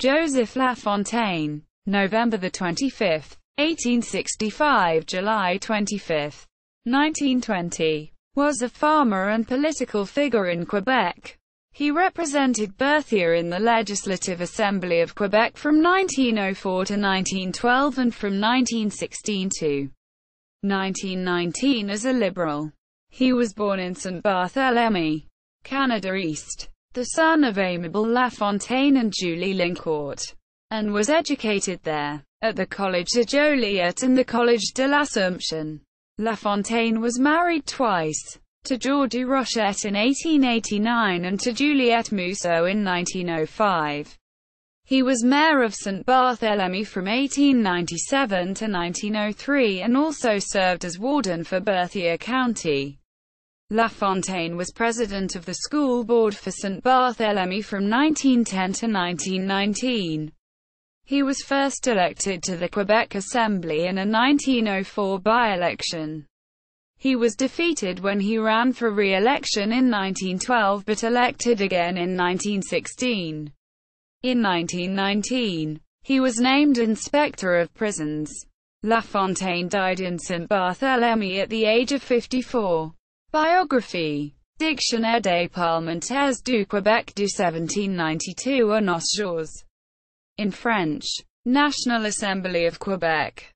Joseph Lafontaine, November 25, 1865 – July 25, 1920, was a farmer and political figure in Quebec. He represented Berthier in the Legislative Assembly of Quebec from 1904 to 1912 and from 1916 to 1919 as a Liberal. He was born in Saint-Barthélémi, Canada East, the son of Amable Lafontaine and Julie Lincourt, and was educated there, at the Collège de Joliette and the Collège de l'Assomption. Lafontaine was married twice, to Georgie Rochette in 1889 and to Juliette Mousseau in 1905. He was mayor of Saint-Barthélémi from 1897 to 1903 and also served as warden for Berthier County. Lafontaine was president of the school board for Saint-Barthélémi from 1910 to 1919. He was first elected to the Quebec Assembly in a 1904 by-election. He was defeated when he ran for re-election in 1912 but elected again in 1916. In 1919, he was named Inspector of Prisons. Lafontaine died in Saint-Barthélémi at the age of 54. Biography. Dictionnaire des parlementaires du Québec du 1792 à nos jours. In French. National Assembly of Quebec.